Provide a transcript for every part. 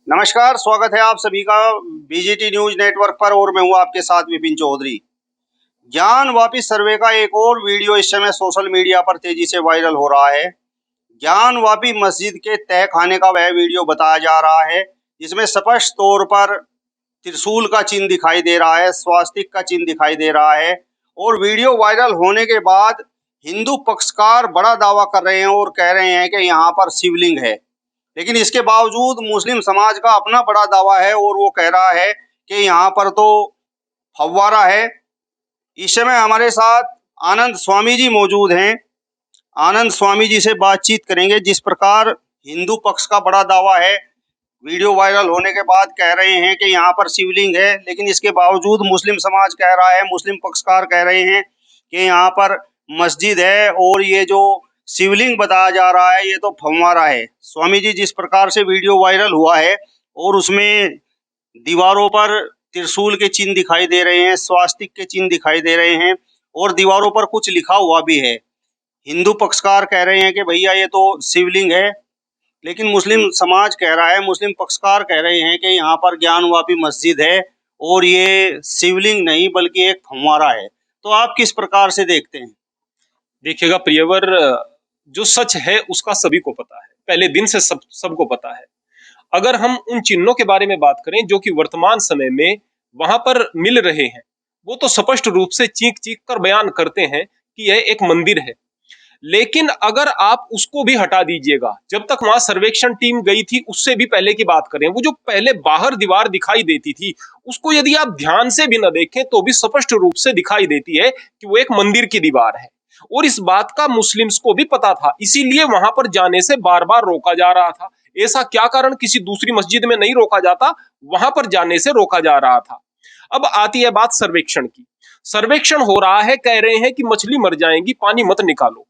नमस्कार, स्वागत है आप सभी का बीजीटी न्यूज नेटवर्क पर और मैं हूं आपके साथ विपिन चौधरी। ज्ञान वापी सर्वे का एक और वीडियो इस समय सोशल मीडिया पर तेजी से वायरल हो रहा है। ज्ञान वापी मस्जिद के तह खाने का वह वीडियो बताया जा रहा है जिसमें स्पष्ट तौर पर त्रिशूल का चिन्ह दिखाई दे रहा है, स्वास्तिक का चिन्ह दिखाई दे रहा है और वीडियो वायरल होने के बाद हिंदू पक्षकार बड़ा दावा कर रहे हैं और कह रहे हैं कि यहाँ पर शिवलिंग है। लेकिन इसके बावजूद मुस्लिम समाज का अपना बड़ा दावा है और वो कह रहा है कि यहाँ पर तो फव्वारा है। इस समय हमारे साथ आनंद स्वामी जी मौजूद हैं। आनंद स्वामी जी से बातचीत करेंगे। जिस प्रकार हिंदू पक्ष का बड़ा दावा है, वीडियो वायरल होने के बाद कह रहे हैं कि यहाँ पर शिवलिंग है, लेकिन इसके बावजूद मुस्लिम समाज कह रहा है, मुस्लिम पक्षकार कह रहे हैं कि यहाँ पर मस्जिद है और ये जो शिवलिंग बताया जा रहा है ये तो फव्वारा है। स्वामी जी, जिस प्रकार से वीडियो वायरल हुआ है और उसमें दीवारों पर त्रिशूल के चिन्ह दिखाई दे रहे हैं, स्वास्तिक के चिन्ह दिखाई दे रहे हैं और दीवारों पर कुछ लिखा हुआ भी है। हिंदू पक्षकार कह रहे हैं कि भैया ये तो शिवलिंग है, लेकिन मुस्लिम समाज कह रहा है, मुस्लिम पक्षकार कह रहे हैं कि यहाँ पर ज्ञानवापी मस्जिद है और ये शिवलिंग नहीं बल्कि एक फव्वारा है। तो आप किस प्रकार से देखते हैं? देखिएगा प्रियवर, जो सच है उसका सभी को पता है, पहले दिन से सबको पता है। अगर हम उन चिन्हों के बारे में बात करें जो कि वर्तमान समय में वहां पर मिल रहे हैं, वो तो स्पष्ट रूप से चीख चीख कर बयान करते हैं कि यह एक मंदिर है। लेकिन अगर आप उसको भी हटा दीजिएगा, जब तक वहां सर्वेक्षण टीम गई थी उससे भी पहले की बात करें, वो जो पहले बाहर दीवार दिखाई देती थी उसको यदि आप ध्यान से भी न देखें तो भी स्पष्ट रूप से दिखाई देती है कि वो एक मंदिर की दीवार है। और इस बात का मुस्लिम्स को भी पता था, इसीलिए वहां पर जाने से बार बार रोका जा रहा था। ऐसा क्या कारण किसी दूसरी मस्जिद में नहीं रोका जाता, वहां पर जाने से रोका जा रहा था। अब आती है बात सर्वेक्षण की। सर्वेक्षण हो रहा है, कह रहे हैं कि मछली मर जाएंगी, पानी मत निकालो।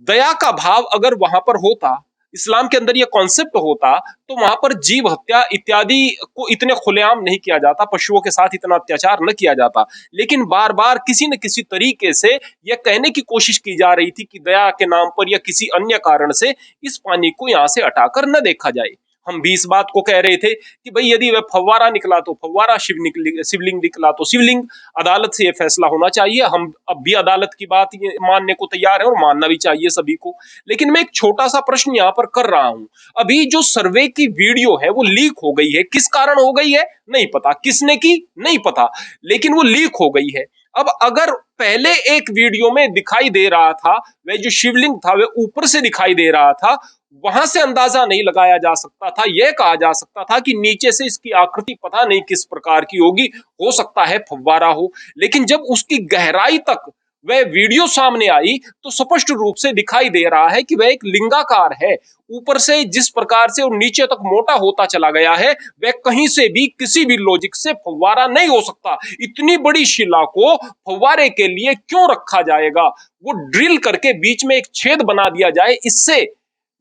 दया का भाव अगर वहां पर होता, इस्लाम के अंदर यह कॉन्सेप्ट होता, तो वहां पर जीव हत्या इत्यादि को इतने खुलेआम नहीं किया जाता, पशुओं के साथ इतना अत्याचार न किया जाता। लेकिन बार बार किसी न किसी तरीके से यह कहने की कोशिश की जा रही थी कि दया के नाम पर या किसी अन्य कारण से इस पानी को यहां से हटाकर न देखा जाए। हम भी इस बात को कह रहे थे कि भाई यदि वह फव्वारा निकला तो फव्वारा, शिवलिंग निकला तो शिवलिंग। अदालत से यह फैसला होना चाहिए। हम अब भी अदालत की बात ये मानने को तैयार है और मानना भी चाहिए सभी को। लेकिन मैं एक छोटा सा प्रश्न यहाँ पर कर रहा हूं। अभी जो सर्वे की वीडियो है वो लीक हो गई है, किस कारण हो गई है नहीं पता, किसने की नहीं पता, लेकिन वो लीक हो गई है। अब अगर पहले एक वीडियो में दिखाई दे रहा था, वह जो शिवलिंग था वह ऊपर से दिखाई दे रहा था, वहां से अंदाजा नहीं लगाया जा सकता था, यह कहा जा सकता था कि नीचे से इसकी आकृति पता नहीं किस प्रकार की होगी, हो सकता है फव्वारा हो। लेकिन जब उसकी गहराई तक वह वीडियो सामने आई तो स्पष्ट रूप से दिखाई दे रहा है कि वह एक लिंगाकार है। ऊपर से जिस प्रकार से और नीचे तक मोटा होता चला गया है, वह कहीं से भी किसी भी लॉजिक से फव्वारा नहीं हो सकता। इतनी बड़ी शिला को फव्वारे के लिए क्यों रखा जाएगा? वो ड्रिल करके बीच में एक छेद बना दिया जाए, इससे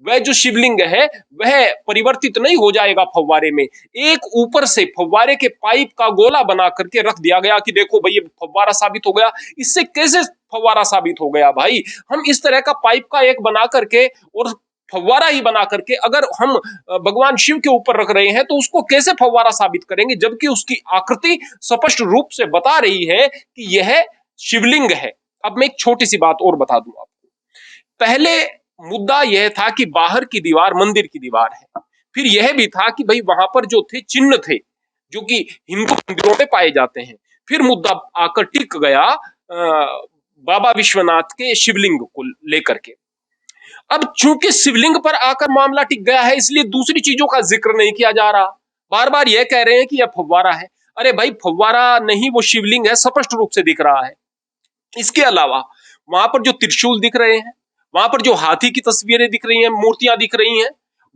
वह जो शिवलिंग है वह परिवर्तित नहीं हो जाएगा फव्वारे में। एक ऊपर से फव्वारे के पाइप का गोला बना करके रख दिया गया कि देखो भाई ये फव्वारा साबित हो गया। इससे कैसे फव्वारा साबित हो गया भाई? हम इस तरह का पाइप का एक बना करके और फव्वारा ही बना करके अगर हम भगवान शिव के ऊपर रख रहे हैं तो उसको कैसे फव्वारा साबित करेंगे, जबकि उसकी आकृति स्पष्ट रूप से बता रही है कि यह शिवलिंग है। अब मैं एक छोटी सी बात और बता दूं आपको। पहले मुद्दा यह था कि बाहर की दीवार मंदिर की दीवार है। फिर यह भी था कि भाई वहां पर जो थे चिन्ह थे जो कि हिंदू मंदिरों में पाए जाते हैं। फिर मुद्दा आकर टिक गया बाबा विश्वनाथ के शिवलिंग को लेकर के। अब चूंकि शिवलिंग पर आकर मामला टिक गया है, इसलिए दूसरी चीजों का जिक्र नहीं किया जा रहा। बार बार यह कह रहे हैं कि यह फव्वारा है। अरे भाई फव्वारा नहीं, वो शिवलिंग है, स्पष्ट रूप से दिख रहा है। इसके अलावा वहां पर जो त्रिशूल दिख रहे हैं, वहां पर जो हाथी की तस्वीरें दिख रही हैं, मूर्तियां दिख रही हैं,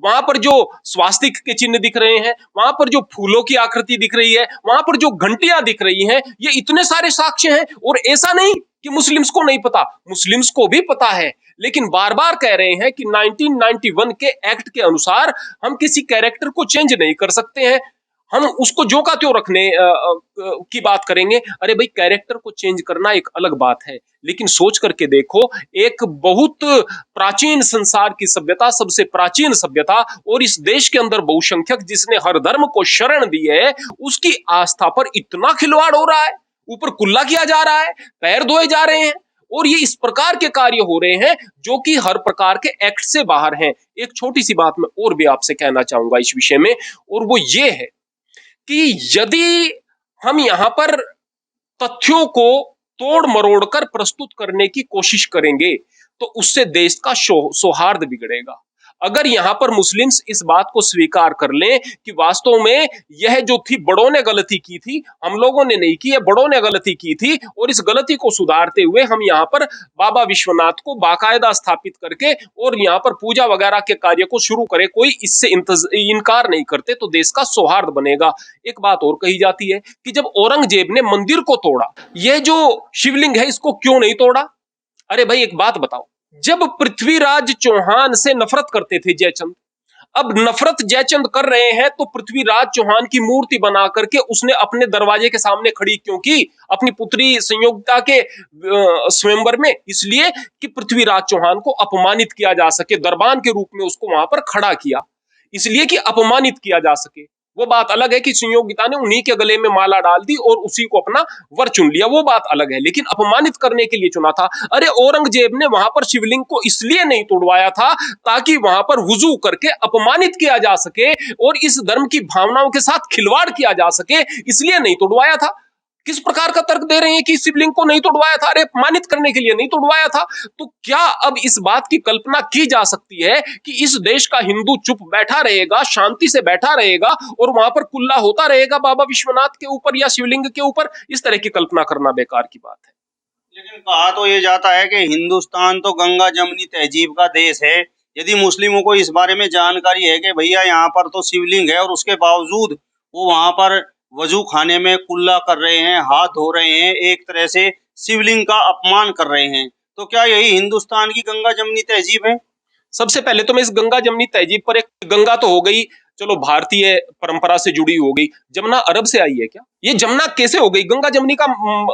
वहां पर जो स्वास्तिक के चिन्ह दिख रहे हैं, वहां पर जो फूलों की आकृति दिख रही है, वहां पर जो घंटियां दिख रही हैं, ये इतने सारे साक्ष्य हैं। और ऐसा नहीं कि मुस्लिम्स को नहीं पता, मुस्लिम्स को भी पता है। लेकिन बार बार कह रहे हैं कि 1991 के एक्ट के अनुसार हम किसी कैरेक्टर को चेंज नहीं कर सकते हैं। हम उसको जो का त्यों रखने की बात करेंगे। अरे भाई, कैरेक्टर को चेंज करना एक अलग बात है, लेकिन सोच करके देखो, एक बहुत प्राचीन संसार की सभ्यता, सबसे प्राचीन सभ्यता, और इस देश के अंदर बहुसंख्यक जिसने हर धर्म को शरण दी है, उसकी आस्था पर इतना खिलवाड़ हो रहा है, ऊपर कुल्ला किया जा रहा है, पैर धोए जा रहे हैं, और ये इस प्रकार के कार्य हो रहे हैं जो कि हर प्रकार के एक्ट से बाहर हैं। एक छोटी सी बात मैं और भी आपसे कहना चाहूंगा इस विषय में, और वो ये है कि यदि हम यहां पर तथ्यों को तोड़ मरोड़ कर प्रस्तुत करने की कोशिश करेंगे, तो उससे देश का सौहार्द बिगड़ेगा। अगर यहां पर मुस्लिम्स इस बात को स्वीकार कर लें कि वास्तव में यह जो थी, बड़ों ने गलती की थी, हम लोगों ने नहीं की है, बड़ों ने गलती की थी, और इस गलती को सुधारते हुए हम यहाँ पर बाबा विश्वनाथ को बाकायदा स्थापित करके और यहाँ पर पूजा वगैरह के कार्य को शुरू करें, कोई इससे इनकार नहीं करते, तो देश का सौहार्द बनेगा। एक बात और कही जाती है कि जब औरंगजेब ने मंदिर को तोड़ा, यह जो शिवलिंग है इसको क्यों नहीं तोड़ा? अरे भाई, एक बात बताओ, जब पृथ्वीराज चौहान से नफरत करते थे जयचंद, अब नफरत जयचंद कर रहे हैं, तो पृथ्वीराज चौहान की मूर्ति बना करके उसने अपने दरवाजे के सामने खड़ी क्यों की अपनी पुत्री संयोगिता के स्वयंवर में? इसलिए कि पृथ्वीराज चौहान को अपमानित किया जा सके, दरबान के रूप में उसको वहां पर खड़ा किया, इसलिए कि अपमानित किया जा सके। वो बात अलग है कि संयोगिता ने उन्हीं के गले में माला डाल दी और उसी को अपना वर चुन लिया, वो बात अलग है, लेकिन अपमानित करने के लिए चुना था। अरे औरंगजेब ने वहां पर शिवलिंग को इसलिए नहीं तोड़वाया था ताकि वहां पर वुजू करके अपमानित किया जा सके और इस धर्म की भावनाओं के साथ खिलवाड़ किया जा सके, इसलिए नहीं तोड़वाया था। किस प्रकार का तर्क दे रहे हैं कि शिवलिंग को नहीं तोड़वाया था? अरे अपमानित करने के लिए नहीं तोड़वाया था। तो क्या अब इस बात की कल्पना की जा सकती है कि इस देश का हिंदू चुप बैठा रहेगा, शांति से बैठा रहेगा और वहां पर कुल्ला होता रहेगा बाबा विश्वनाथ के ऊपर या शिवलिंग के ऊपर? इस तरह की कल्पना करना बेकार की बात है। लेकिन कहा तो ये जाता है कि हिंदुस्तान तो गंगा जमनी तहजीब का देश है। यदि मुस्लिमों को इस बारे में जानकारी है कि भैया यहाँ पर तो शिवलिंग है, और उसके बावजूद वो वहां पर वजू खाने में कुल्ला कर रहे हैं, हाथ धो रहे हैं, एक तरह से शिवलिंग का अपमान कर रहे हैं, तो क्या यही हिंदुस्तान की गंगा जमनी तहजीब है? सबसे पहले तो मैं इस गंगा जमनी तहजीब पर, एक गंगा तो हो गई, चलो भारतीय परंपरा से जुड़ी हो गई, जमुना अरब से आई है क्या? ये जमुना कैसे हो गई? गंगा जमनी का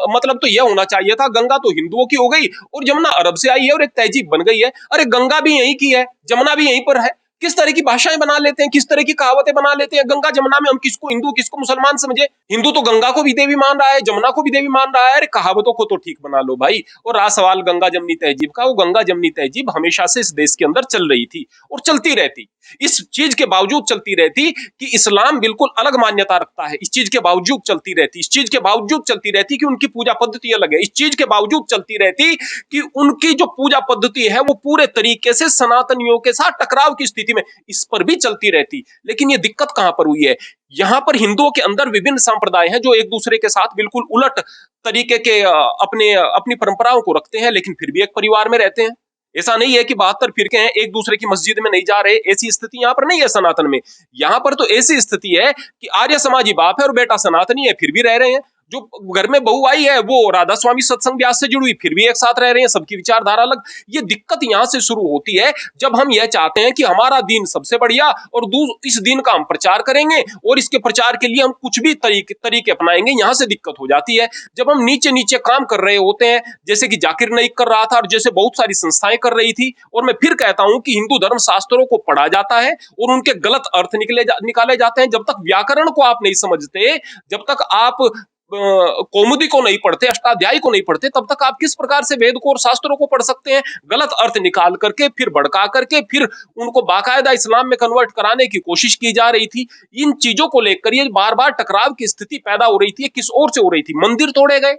मतलब तो यह होना चाहिए था, गंगा तो हिंदुओं की हो गई और जमुना अरब से आई है और एक तहजीब बन गई है। अरे गंगा भी यहीं की है, जमुना भी यहीं पर है। किस तरह की भाषाएं बना लेते हैं, किस तरह की कहावतें बना लेते हैं। गंगा जमुना में हम किसको हिंदू किसको मुसलमान समझे? हिंदू तो गंगा को भी देवी मान रहा है, जमुना को भी देवी मान रहा है। अरे कहावतों को तो ठीक बना लो भाई। और रहा सवाल गंगा जमनी तहजीब का, वो गंगा जमनी तहजीब हमेशा से इस देश के अंदर चल रही थी और चलती रहती। इस चीज के बावजूद चलती रहती कि इस्लाम बिल्कुल अलग मान्यता रखता है, इस चीज के बावजूद चलती रहती, इस चीज के बावजूद चलती रहती कि उनकी पूजा पद्धति अलग है, इस चीज के बावजूद चलती रहती कि उनकी जो पूजा पद्धति है वो पूरे तरीके से सनातनियों के साथ टकराव की स्थिति में, इस पर भी चलती रहती। लेकिन ये दिक्कत कहां पर हुई है? यहां पर हिंदुओं के अंदर विभिन्न संप्रदाय हैं जो एक दूसरे के साथ बिल्कुल उलट तरीके के अपनी परंपराओं को रखते हैं, लेकिन फिर भी एक परिवार में रहते हैं। ऐसा नहीं है कि 72 फिरके हैं, एक दूसरे की मस्जिद में नहीं जा रहे, ऐसी स्थिति यहां पर नहीं है सनातन में। यहां पर तो ऐसी स्थिति है कि आर्य समाजी बाप है और बेटा सनातनी है, फिर भी रह रहे हैं। जो घर में बहू आई है वो राधा स्वामी सत्संग व्यास से जुड़ी हुई, फिर भी एक साथ रह रहे हैं, सबकी विचारधारा अलग। ये दिक्कत यहां से शुरू होती है जब हम यह चाहते हैं कि हमारा दीन सबसे बढ़िया और इस दीन का हम प्रचार करेंगे और इसके प्रचार के लिए हम कुछ भी तरीके अपनाएंगे, यहां से दिक्कत हो जाती है। जब हम नीचे नीचे काम कर रहे होते हैं, जैसे कि जाकिर नाइक कर रहा था और जैसे बहुत सारी संस्थाएं कर रही थी, और मैं फिर कहता हूं कि हिंदू धर्म शास्त्रों को पढ़ा जाता है और उनके गलत अर्थ निकाले जाते हैं। जब तक व्याकरण को आप नहीं समझते, जब तक आप कौमुदी को नहीं पढ़ते, अष्टाध्यायी को नहीं पढ़ते, तब तक आप किस प्रकार से वेद को और शास्त्रों को पढ़ सकते हैं? गलत अर्थ निकाल करके, फिर भड़का करके, फिर उनको बाकायदा इस्लाम में कन्वर्ट कराने की कोशिश की जा रही थी। इन चीजों को लेकर ये बार बार टकराव की स्थिति पैदा हो रही थी। किस ओर से हो रही थी? मंदिर तोड़े गए,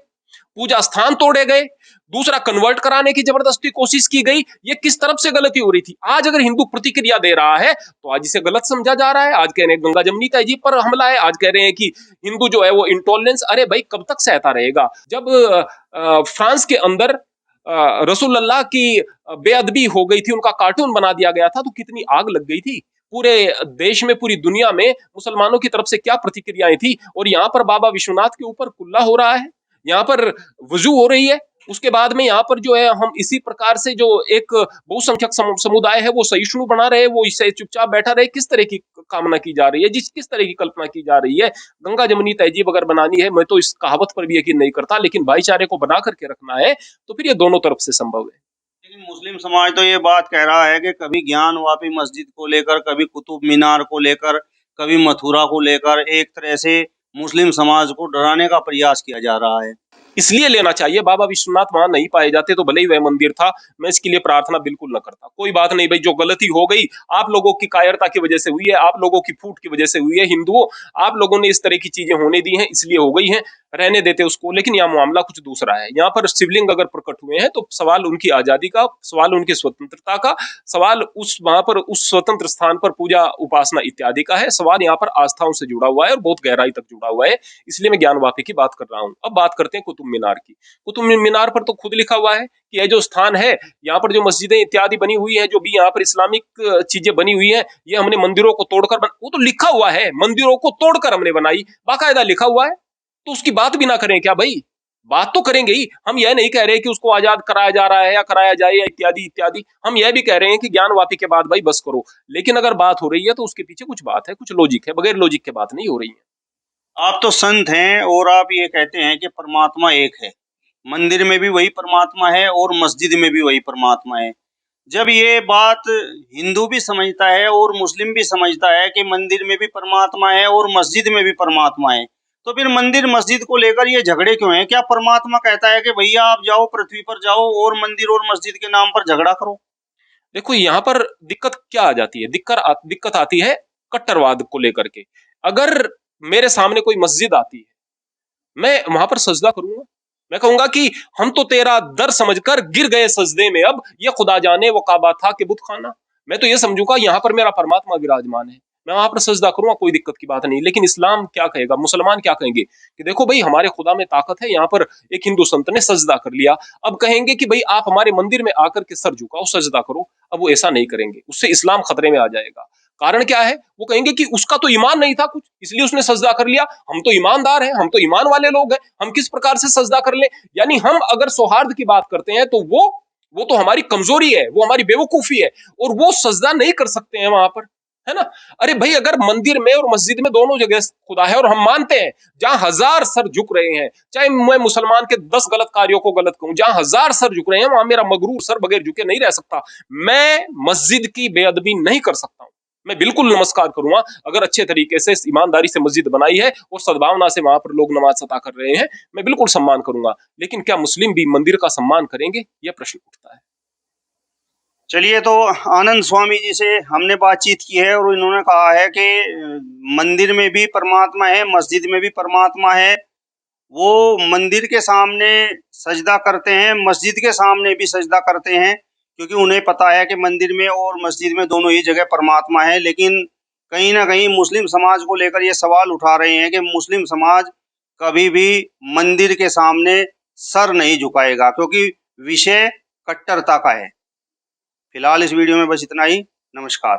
पूजा स्थान तोड़े गए, दूसरा कन्वर्ट कराने की जबरदस्ती कोशिश की गई। ये किस तरफ से गलती हो रही थी? आज अगर हिंदू प्रतिक्रिया दे रहा है तो आज इसे गलत समझा जा रहा है। आज कह रहे हैं गंगा जमनी तहजीब पर हमला है, आज कह रहे हैं कि हिंदू जो है वो इंटॉलरेंस। अरे भाई, कब तक सहता रहेगा? जब फ्रांस के अंदर रसूलुल्लाह की बेअदबी हो गई थी, उनका कार्टून बना दिया गया था, तो कितनी आग लग गई थी पूरे देश में, पूरी दुनिया में। मुसलमानों की तरफ से क्या प्रतिक्रियाएं थी। और यहाँ पर बाबा विश्वनाथ के ऊपर कुल्ला हो रहा है, यहाँ पर वजू हो रही है, उसके बाद में यहाँ पर जो है हम इसी प्रकार से जो एक बहुसंख्यक समुदाय है वो सहिष्णु बना रहे, वो इसे चुपचाप बैठा रहे, किस तरह की कामना की जा रही है, किस तरह की कल्पना की जा रही है। गंगा जमुनी तहजीब अगर बनानी है, मैं तो इस कहावत पर भी यकीन नहीं करता, लेकिन भाईचारे को बना करके रखना है तो फिर ये दोनों तरफ से संभव है। लेकिन मुस्लिम समाज तो ये बात कह रहा है कि कभी ज्ञानवापी मस्जिद को लेकर, कभी कुतुब मीनार को लेकर, कभी मथुरा को लेकर एक तरह से मुस्लिम समाज को डराने का प्रयास किया जा रहा है। इसलिए लेना चाहिए, बाबा विश्वनाथ वहां नहीं पाए जाते तो भले ही वह मंदिर था, मैं इसके लिए प्रार्थना बिल्कुल न करता। कोई बात नहीं भाई, जो गलती हो गई आप लोगों की कायरता की वजह से हुई है, आप लोगों की फूट की वजह से हुई है। हिंदुओं, आप लोगों ने इस तरह की चीजें होने दी हैं, इसलिए हो गई हैं, रहने देते उसको। लेकिन यहाँ मामला कुछ दूसरा है। यहाँ पर शिवलिंग अगर प्रकट हुए हैं तो सवाल उनकी आजादी का, सवाल उनकी स्वतंत्रता का, सवाल उस वहां पर उस स्वतंत्र स्थान पर पूजा उपासना इत्यादि का है। सवाल यहाँ पर आस्थाओं से जुड़ा हुआ है और बहुत गहराई तक जुड़ा हुआ है, इसलिए मैं ज्ञानवापी की बात कर रहा हूँ। अब बात करते हैं कुतुब मीनार की। कुतुब मीनार पर तो खुद लिखा हुआ है कि यह जो स्थान है, यहाँ पर जो मस्जिदें इत्यादि बनी हुई है, जो भी यहाँ पर इस्लामिक चीजें बनी हुई है, ये हमने मंदिरों को तोड़कर वो तो लिखा हुआ है, मंदिरों को तोड़कर हमने बनाई, बाकायदा लिखा हुआ है। तो उसकी बात भी ना करें क्या भाई? बात तो करेंगे ही। हम यह नहीं कह रहे कि उसको आजाद कराया जा रहा है या कराया जाए या इत्यादि इत्यादि। हम यह भी कह रहे हैं कि ज्ञानवापी के बाद भाई बस करो। लेकिन अगर बात हो रही है तो उसके पीछे कुछ बात है, कुछ लॉजिक है, बगैर लॉजिक के बात नहीं हो रही है। आप तो संत हैं और आप ये कहते हैं कि परमात्मा एक है, मंदिर में भी वही परमात्मा है और मस्जिद में भी वही परमात्मा है। जब ये बात हिंदू भी समझता है और मुस्लिम भी समझता है कि मंदिर में भी परमात्मा है और मस्जिद में भी परमात्मा है, तो फिर मंदिर मस्जिद को लेकर ये झगड़े क्यों हैं? क्या परमात्मा कहता है कि भैया आप जाओ पृथ्वी पर जाओ और मंदिर और मस्जिद के नाम पर झगड़ा करो? देखो यहाँ पर दिक्कत क्या आ जाती है, दिक्कत आती है कट्टरवाद को लेकर के। अगर मेरे सामने कोई मस्जिद आती है, मैं वहां पर सजदा करूंगा, मैं कहूंगा कि हम तो तेरा दर समझकर गिर गए सजदे में, अब ये खुदा जाने वो काबा था कि बुत खाना। मैं तो ये समझूंगा यहाँ पर मेरा परमात्मा विराजमान है, मैं वहां पर सजदा करूंगा, कोई दिक्कत की बात नहीं। लेकिन इस्लाम क्या कहेगा, मुसलमान क्या कहेंगे कि देखो भाई हमारे खुदा में ताकत है, यहाँ पर एक हिंदू संत ने सजदा कर लिया, अब कहेंगे कि भाई आप हमारे मंदिर में आकर के सर झुकाओ, सजदा करो। अब वो ऐसा नहीं करेंगे, उससे इस्लाम खतरे में आ जाएगा। कारण क्या है? वो कहेंगे कि उसका तो ईमान नहीं था कुछ, इसलिए उसने सजदा कर लिया। हम तो ईमानदार हैं, हम तो ईमान वाले लोग हैं, हम किस प्रकार से सजदा कर ले? यानी हम अगर सौहार्द की बात करते हैं तो वो तो हमारी कमजोरी है, वो हमारी बेवकूफी है, और वो सजदा नहीं कर सकते हैं वहां पर, है ना? अरे भाई, अगर मंदिर में और मस्जिद में दोनों जगह खुदा है और हम मानते हैं, जहां 1000 सर झुक रहे हैं, चाहे मैं मुसलमान के 10 गलत कार्यों को गलत कहूं, जहां 1000 सर झुक रहे हैं वहां मेरा मगरूर सर बगैर झुके नहीं रह सकता। मैं मस्जिद की बेअदबी नहीं कर सकता हूं, मैं बिल्कुल नमस्कार करूंगा अगर अच्छे तरीके से ईमानदारी से मस्जिद बनाई है और सद्भावना से वहां पर लोग नमाज अता कर रहे हैं, मैं बिल्कुल सम्मान करूंगा। लेकिन क्या मुस्लिम भी मंदिर का सम्मान करेंगे? यह प्रश्न उठता है। चलिए, तो आनंद स्वामी जी से हमने बातचीत की है और इन्होंने कहा है कि मंदिर में भी परमात्मा है, मस्जिद में भी परमात्मा है। वो मंदिर के सामने सजदा करते हैं, मस्जिद के सामने भी सजदा करते हैं, क्योंकि उन्हें पता है कि मंदिर में और मस्जिद में दोनों ही जगह परमात्मा है। लेकिन कहीं ना कहीं मुस्लिम समाज को लेकर ये सवाल उठा रहे हैं कि मुस्लिम समाज कभी भी मंदिर के सामने सर नहीं झुकाएगा, क्योंकि विषय कट्टरता का है। फिलहाल इस वीडियो में बस इतना ही। नमस्कार।